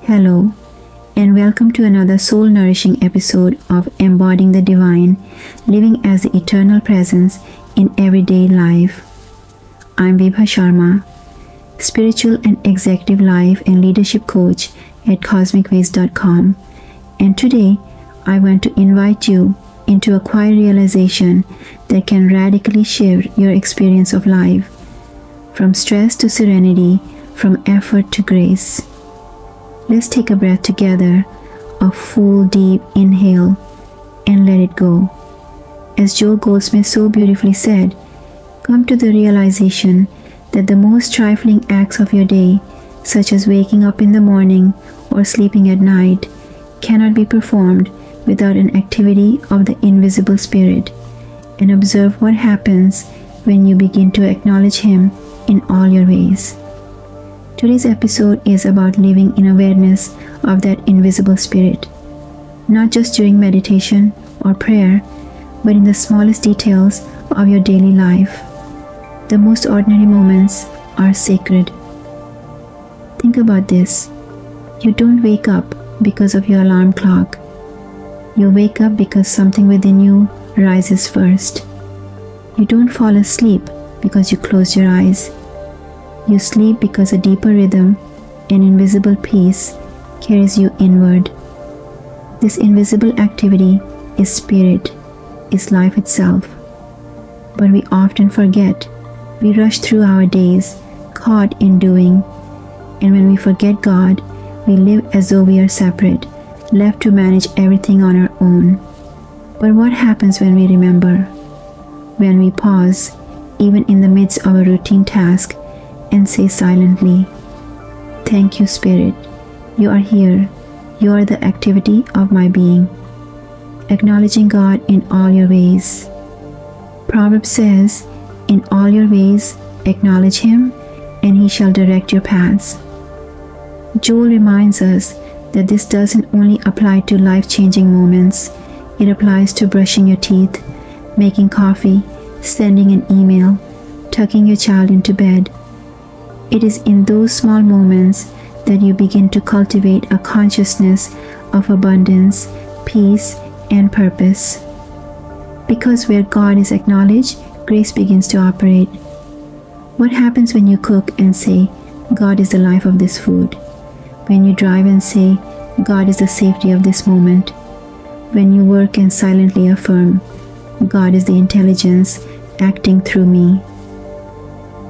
Hello, and welcome to another soul nourishing episode of Embodying the Divine, living as the eternal presence in everyday life. I'm Vibha Sharma, spiritual and executive life and leadership coach at cosmicways.com, and today I want to invite you into a quiet realization that can radically shift your experience of life, from stress to serenity, from effort to grace. Let's take a breath together, a full deep inhale, and let it go. As Goldsmith so beautifully said, come to the realization that the most trifling acts of your day, such as waking up in the morning or sleeping at night, cannot be performed without an activity of the invisible spirit, and observe what happens when you begin to acknowledge Him in all your ways. Today's episode is about living in awareness of that invisible spirit, not just during meditation or prayer, but in the smallest details of your daily life. The most ordinary moments are sacred. Think about this. You don't wake up because of your alarm clock. You wake up because something within you rises first. You don't fall asleep because you close your eyes. You sleep because a deeper rhythm, an invisible peace, carries you inward. This invisible activity is spirit, is life itself. But we often forget. We rush through our days, caught in doing. And when we forget God, we live as though we are separate, left to manage everything on our own. But what happens when we remember? When we pause, even in the midst of a routine task, and say silently, "Thank you, Spirit. You are here. You are the activity of my being." Acknowledging God in all your ways. Proverbs says, "In all your ways, acknowledge Him, and He shall direct your paths." Joel reminds us that this doesn't only apply to life-changing moments. It applies to brushing your teeth, making coffee, sending an email, tucking your child into bed. It is in those small moments that you begin to cultivate a consciousness of abundance, peace, and purpose. Because where God is acknowledged, grace begins to operate. What happens when you cook and say, "God is the life of this food"? When you drive and say, "God is the safety of this moment"? When you work and silently affirm, "God is the intelligence acting through me"?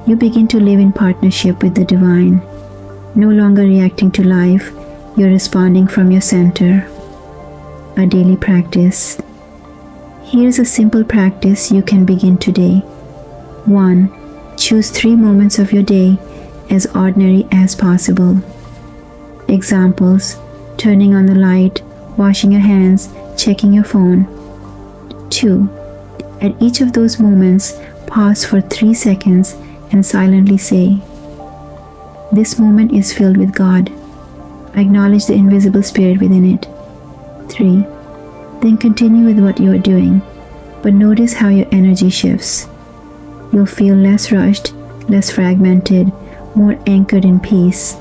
You begin to live in partnership with the divine. No longer reacting to life, you're responding from your center. A daily practice. Here's a simple practice you can begin today. 1. Choose 3 moments of your day as ordinary as possible. Examples: turning on the light, washing your hands, checking your phone. 2. At each of those moments, pause for 3 seconds and silently say, "This moment is filled with God." Acknowledge the invisible spirit within it. 3. Then continue with what you are doing, but notice how your energy shifts. You'll feel less rushed, less fragmented, more anchored in peace.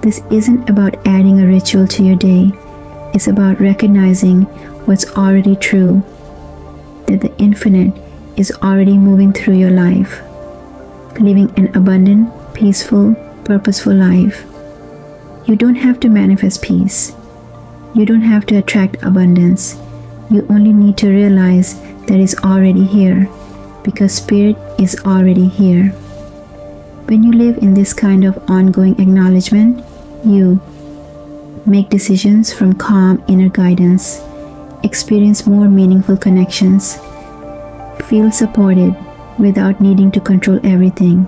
This isn't about adding a ritual to your day. It's about recognizing what's already true, that the infinite is already moving through your life, living an abundant, peaceful, purposeful life. You don't have to manifest peace. You don't have to attract abundance. You only need to realize that it's already here, because Spirit is already here. When you live in this kind of ongoing acknowledgement, you make decisions from calm inner guidance, experience more meaningful connections, feel supported without needing to control everything,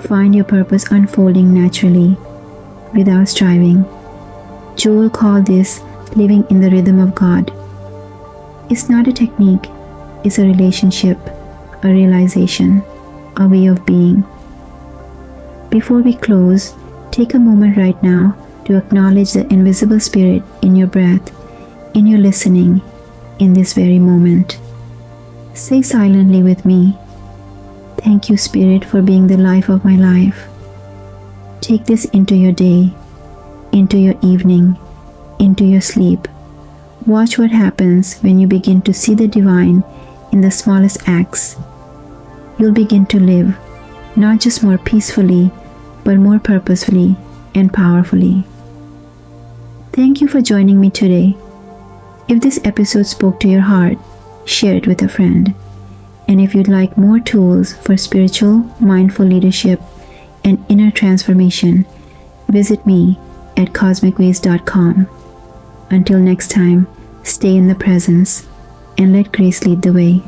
find your purpose unfolding naturally without striving. Joel called this living in the rhythm of God. It's not a technique, it's a relationship, a realization, a way of being. Before we close, take a moment right now to acknowledge the invisible spirit in your breath, in your listening, in this very moment. Say silently with me, "Thank you, Spirit, for being the life of my life." Take this into your day. into your evening, into your sleep. Watch what happens when you begin to see the divine in the smallest acts. You'll begin to live, not just more peacefully, but more purposefully and powerfully. Thank you for joining me today. If this episode spoke to your heart, share it with a friend. And if you'd like more tools for spiritual, mindful leadership and inner transformation, visit me at cosmicways.com. Until next time, stay in the presence and let grace lead the way.